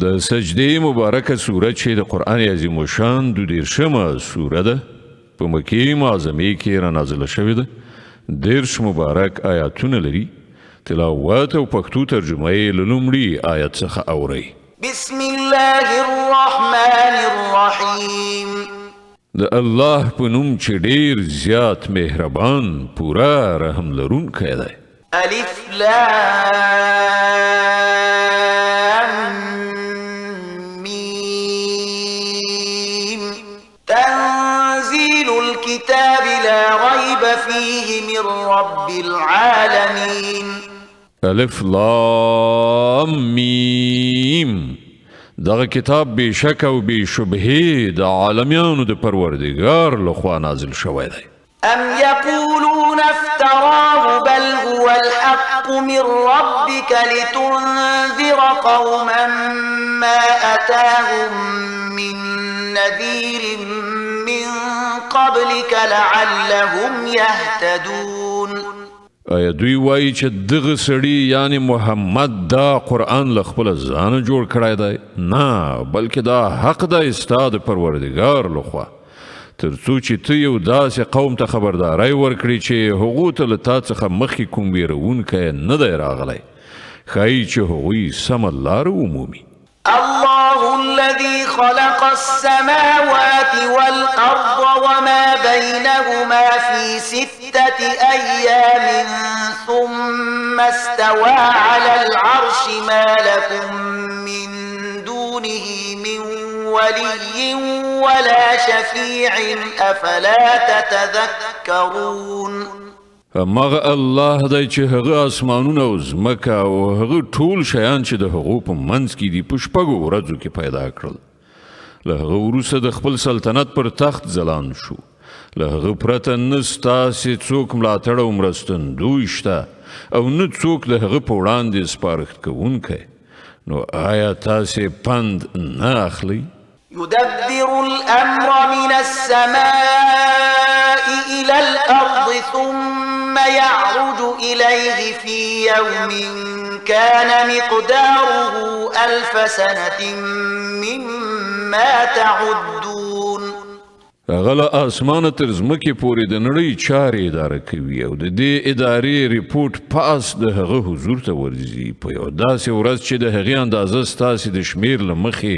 د سجده مبارکه سوره چې د قرآن عظیم الشان 12مه سوره ده په مکې معظمې کې را نازله شوې ده. 13 مبارک آیاتونه لري. تلاوت او پښتو ترجمه یې له لومړي آیت څخه اورئ. بسم الله الرحمن الرحیم. د الله په نوم چې ډیر زیات مهربان پورا رحم لرونکی دی. الف لام میم. تنزيل الكتاب لا ريب فيه من رب العالمين. الف لام میم. دغه کتاب بے شک او بے شبهه د عالمیانو د پروردگار لخوا نازل شوی دی. ام يقولون افتراه بل هو الحق من ربك لتنذر قوما ما أتاهم من نذير من قبلك لعلهم يهتدون. آیا دوی وایي چې دغه سړي یعنی محمد دا قرآن له خپل ځانه جوړ کړی دی؟ نه، بلکې دا حق دی ستا د پروردګار لخوا، تر څو چې ته یو داسې قوم ته خبرداری ورکړي چې هغو ته له تا څخه مخکې کوم ویرونکی نه دی راغلی، ښایي چې هغوی سمه لاره ومومي. الله الذي خلق السماوات والأرض وما بينهما في 6 أيام ثم استوى على العرش ما لكم من دونه من ولي ولا شفيع أفلا تتذكرون. مغه الله دی چې هغه اسمانونه او ځمکه او هغه ټول شیان چې د هغو په منځ کې دي په شپږو ورځو کې پیدا کړل. له هغه وروسته د خپل سلطنت پر تخت ځلان شو. له هغه پرته نه ستاسې څوک ملاتړ او مرستندوی شته او نه څوک د هغه په وړاندې سپارښت کوونکی. نو آیا تاسې پند نه اخلئ؟ يدبر الأمر من السماء إلى الأرض ثم يعرج إليه في يوم كان مقداره 1000 سنة مما تعدون. هغه له اسمانه تر ځمکې پورې د نړۍ چارې اداره کوي او د دې ادارې ریپورټ پاس د هغه حضور ته ورځي په یو داسې ورځ چې د هغې اندازه ستاسې د شمیر له مخې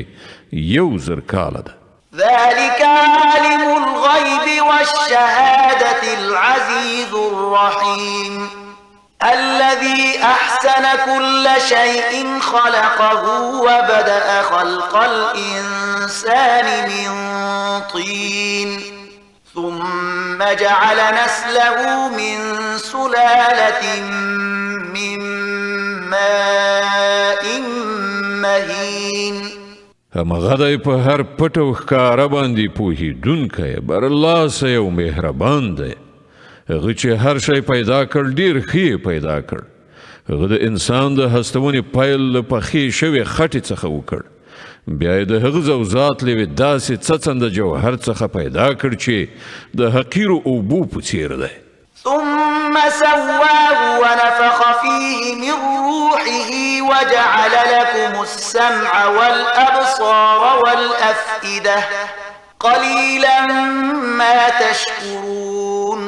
1000 کاله ده. ذلك عالم الغيب والشهادة العزيز الرحيم الذي أحسن كل شيء خلقه وبدأ خلق الإنسان من طين ثم جعل نسله من سلالة من ماء مهين. همغه دی په هر پټ او ښکاره باندې پوهېدونکی برلاسه او مهربان دی. هغه چې هر شی پیدا کړ ډیر ښه پیدا کړ. هغه د انسان د هستونې پیل له پخې شوې خټې څخه وکړ، بیا یې د هغه ذوزات له یوې داسې څڅنده جوهر څخه پیدا کړ چې د حقیرو اوبو په څیر دی. ثم سواه ونفخ فيه من روحه وجعل لكم السمع والأبصار والأفئدة قليلا ما تشكرون.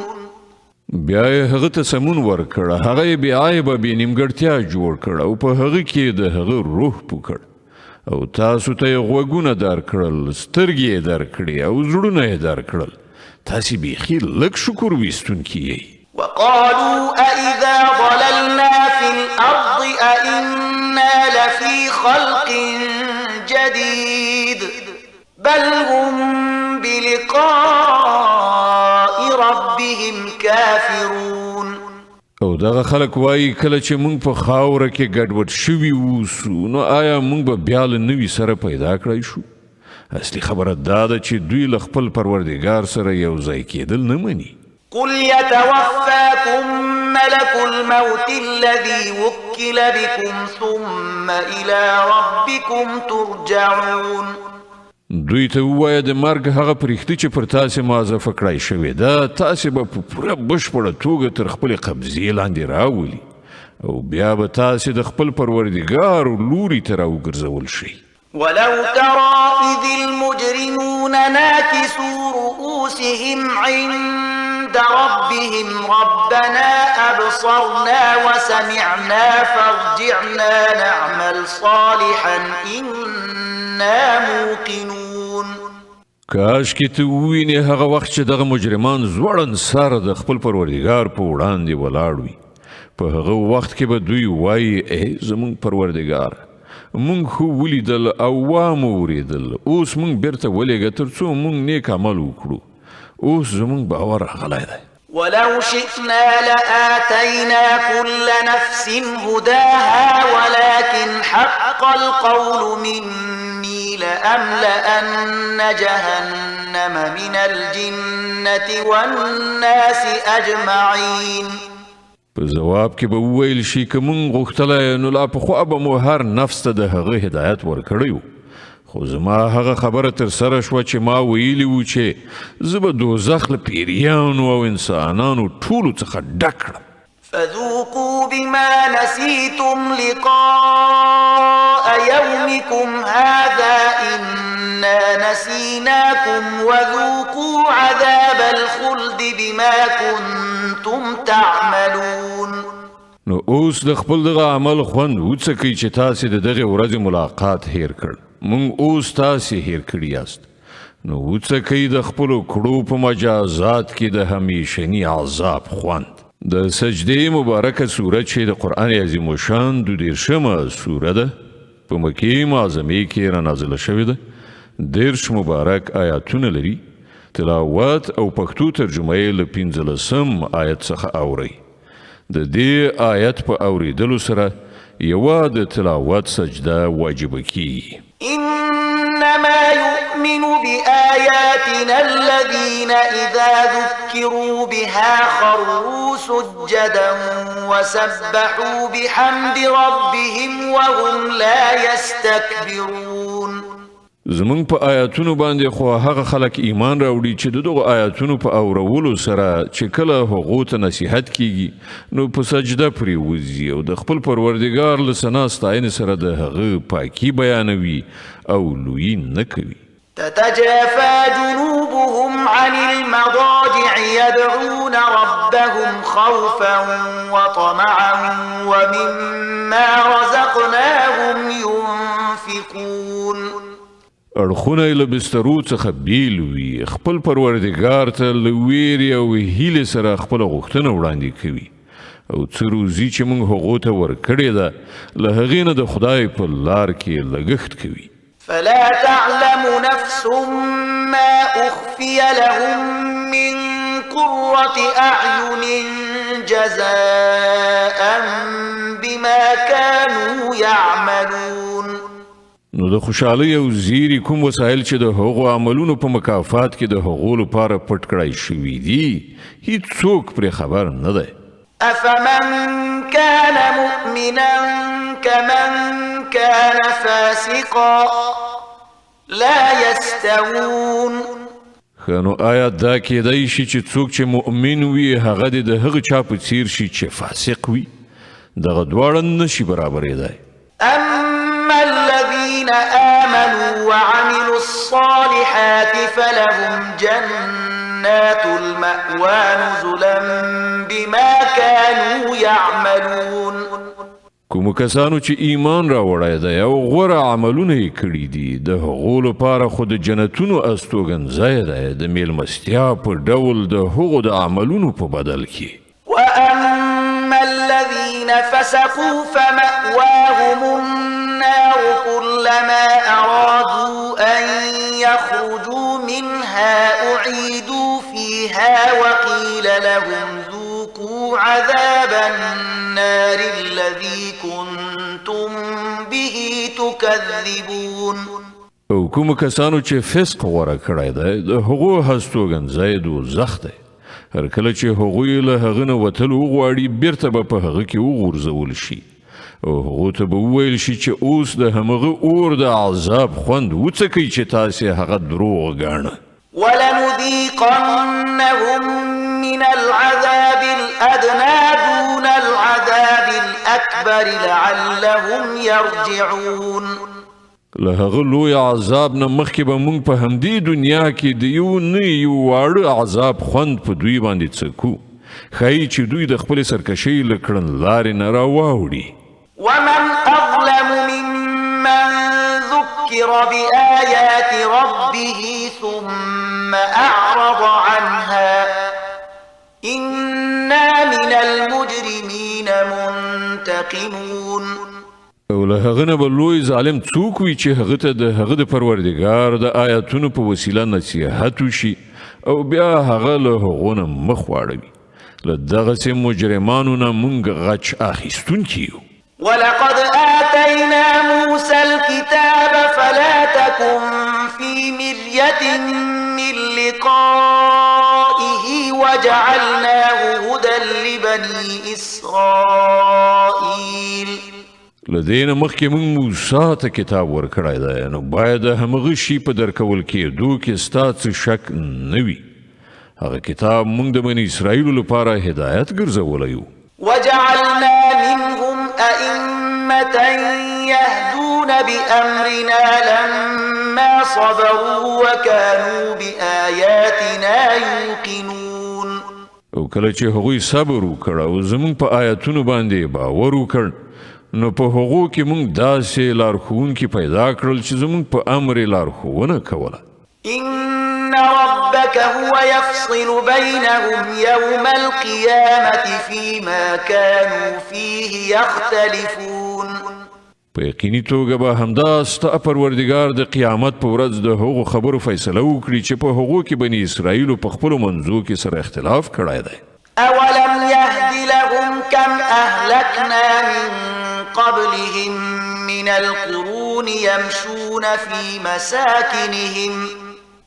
بیا یې هغه ته سمون ورکړه، هغه یې بې عیبه بې نیمګړتیا جوړ کړ او په هغه کې د هغه روح پوکړ او تاسو ته یې غوږونه درکړل، سترګې یې درکړې او زړونه یې درکړل. تاسې بیخي لږ شکر ویستونکي یئ. وقالوا أإذا ضللنا في الأرض أإنا لفي خلق جديد بل هم بلقاء ربهم كافرون. او دغه خلک وایي کله چې موږ په خاوره کې ګډوډ شوي اوسو نو آیا موږ به بیا له نوي سره پیدا کړی شو؟ اصلي خبره دا ده چې دوی له خپل پروردګار سره یو ځای کېدل نه مني. قل يتوفاكم ملك الموت الذي وكل بكم ثم إلى ربكم ترجعون. دوی ته ووایه د مرګ هغه پرښتې چې پر تاسې معزفه کړی شوې ده تاسې به په پوره بشپړه توګه تر خپلې قبضې لاندې راولي او بیا به تاسې د خپل پروردګار لوري ته راوګرځول شئ. ولو ترى إذ المجرمون ناكسوا رؤوسهم عند ربهم ربنا أبصرنا وسمعنا فارجعنا نعمل صالحا إنا موقنون. کاش کې ته ووینې هغه وخت چې دغه مجرمان زوړند سر د خپل پروردګار په وړاندې ولاړ وي. په هغه وخت کې به دوی وایي ای زمونږ پروردګار مونږ خو ولیدل او وامو اوریدل، اوس مونږ بیرته ولېږه تر څو مونږ نیک عمل وکړو. اوس زمونږ باور راغلی دی. ولو شئنا لآتينا كل نفس هداها ولكن حق القول مني لأملأن جهنم من الجنة والناس أجمعين. په جواب کې به وویل شي که مونږ غوښتلی نو لا پخوا به مو هر نفس ته د هغه هدایت ورکړی و، خو زما هغه خبره تر سره شوه چې ما ویلي و چې زه به دوزخ له پیریانو او انسانانو ټولو څخه ډک کړم. فذوقوا بما نسيتم لقاء يومكم هذا إنا نسيناكم وذوقوا عذاب الخلد بما كنتم تعملون. نو اوس د خپل دغه عمل خوند وڅکئ چې تاسې د دغې ورځې ملاقات هیر کړ. مونږ اوس تاسې هیر کړي یاست، نو وڅکئ د خپلو کړو په مجازات کې د همیشني عذاب خوند. د سجده مبارکه سوره چې د قرآن عظیم الشان 22مه سوره ده، په مکې معظمې کې را نازله شوې ده. 30 مبارک آیاتونه لري. تلاوت او پښتو ترجمه یې له 15 آیت څخه اورئ. د دې آیت په اوریدلو سره یوه د تلاوت سجده واجبه کیږي. إنما يؤمن بآياتنا الذين إذا ذكروا بها خروا سجدا وسبحوا بحمد ربهم وهم لا يستكبرون. زمونږ په آیاتونو باندې خو هغه خلک ایمان راوړي چې دغه آیاتونو په اورولو سره چې کله هغو ته نصیحت کیږي نو په سجده پریوځي او د خپل پروردګار له ثنا ستاینې سره د هغه پاکي بیانوي او لویي نه کوي. تتجافى جنوبهم عن المضاجع يدعون ربهم خوفا وطمعا ومما رزقناهم ينفقون. اړخونه یې له بسترو څخه بیل وي، خپل پروردګار ته له ویرې او هیلې سره خپله غوښتنه وړاندې کوي او څه روزي چې موږ هغو ته ورکړې ده له هغې نه د خدای په لار کې لګښت کوي. فلا تعلم نفس ما أخفي لهم من قرة أعين جزاء بما كانوا يعملون. نو د خوشحالۍ او زیری کوم وسایل چې د هغو عملونو په مکافات کې د هغو لپاره پټ کړای شوي دي هیڅوک پرې خبر نه دی. أفمن كان مؤمنا كمن كان فاسقا لا يستوون. نو آیا دا کېدای شي چې څوک چې مؤمن وي هغه د هغه چا په څیر شي چې فاسق وي؟ دغه دواړه نشي برابرېدای. أما الذين آمنوا وعملوا الصالحات فلهم جنات المأوى نزلا بما كانوا يعملون. کوم کسانو چې ایمان راوړی دی او غوره عملونه یې کړي دي د هغو لپاره خو د جنتونو استوګنځی دی د میلمستیا په ډول د هغو د عملونو په بدل کې. وأما الذين فسقوا فمأواهم النار كلما أرادوا أن يخرجوا منها أعيدوا فيها وقيل لهم ذوقوا عذاب النار الذي كنتم به تكذبون. او کوم کسانو چې فسق غوره کړی دی د هغو هستوګنځی دوزخ دی. هر کله چې هغوی له هغه نه وتل وغواړي بیرته به په هغه کې وغورځول شي او هغو ته به وویل شي چې اوس د همغه اور د عذاب خوند وڅکئ چې تاسې هغه دروغ ګاڼه. ولنذيقنهم من العذاب الأدنى دون العذاب الأكبر لعلهم يرجعون. له هغه لوی عذاب نه مخکې به موږ په همدې دنیا کې د یو نه یو واړه عذاب خوند په دوی باندې څکو ښایي چې دوی د خپلې سرکشۍ له کړنلارې نه راواوړي ومن أظلم ممن ذكر بآيات ربه ثم أعرض عنها إنا من المجرمين منتقمون او له هغه نه به لوی ظالم څوک وي چې هغه ته د هغه د پروردګار د آیاتونو په وسیله نصیحت وشي او بیا هغه له هغو نه مخ واړوي له دغسې مجرمانو نه موږ غچ اخیستونکي یو ولقد آتينا موسى الكتاب فلا تكن في مرية من لقائه وجعلناه هدى لبني إسرائيل لدین مخکې موږ موسی ته کتاب ورکړی دی نو باید همغه شي په درکول کېدو کې ستا څه شک نه وي هغه کتاب موږ د بني اسرائیلو لپاره هدایت ګرځولی و وجعلنا منهم أئمة يهدون بأمرنا لما صبروا وكانوا بآياتنا يوقنون او کله چې هغوی صبر وکړ او زموږ په آیاتونو باندې باور وکړ نو په هغو کې موږ داسې لارښوونکي پیدا کړل چې زموږ په امر یې لارښوونه کوله إن ربك هو يفصل بينهم يوم القيامة فيما كانوا فيه يختلفون په یقیني توګه به همدا ستا پروردګار د قیامت په ورځ د هغو خبرو فیصله وکړي چې په هغو کې بني اسرائیلو په خپلو منځو کې سره اختلاف کړی دی أولم يهد لهم كم أهلكنا من قبلهم من القرون يمشون في مساكنهم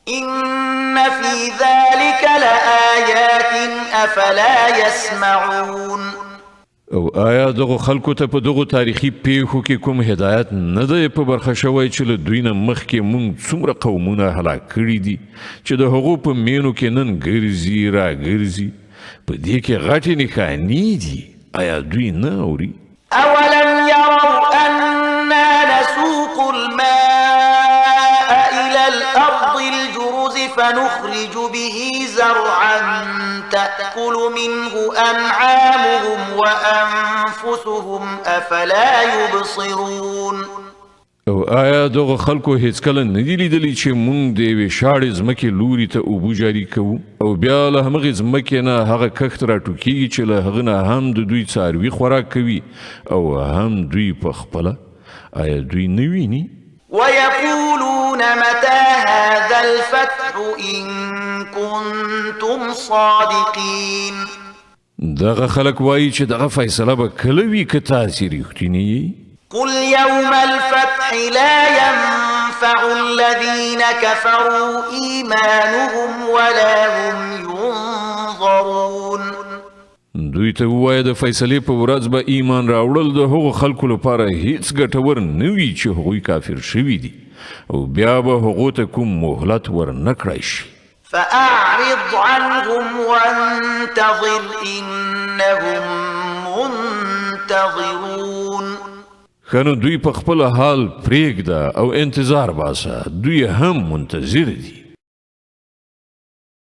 إن في ذلك لآيات أفلا يسمعون او آیا دغه خلکو ته په دغه تاریخي پیښو کې کوم هدایت نه دی په برخه شوی چې له دوی نه مخکې موږ څومره قومونه هلاک کړي دي چې د هغو په مینو کې نن ګرځي راګرځي په دې کې غټې نښانې دي آیا دوی نه اوري أولم يروا أنا نسوق الماء إلى الأرض الجرز فنخرج به زرعا تأكل منه أنعامهم وأنفسهم أفلا يبصرون او آیا دغه خلکو هیڅکله نه دي لیدلي چې موږ د یوې شاړې ځمکې لوري ته اوبه جاري کوو او بیا له همغې ځمکې نه هغه کښت راټوکېږي چې له هغه نه هم د دوی څاروي خوراک کوي او هم دوی په خپله آیا دوی نه ویني ويقولون متى هذا الفتح إن كنتم صادقين دغه خلک وایي چې دغه فیصله به کله وي که تاسې رښتینې یې قل يوم الفتح لا ينفع الذين كفروا إيمانهم ولا هم ينظرون دوی ته ووایه د فیصلې په ورځ به ایمان راوړل د هغو خلکو لپاره هیڅ ګټور نه وي چې هغوی کافر شوي دي او بیا به هغو ته کوم مهلت ورنه کړی شي فأعرض عنهم وانتظر إنهم منتظرون خنو دوی په خپل حال پریږده او انتظار باسه دوی هم منتظر دي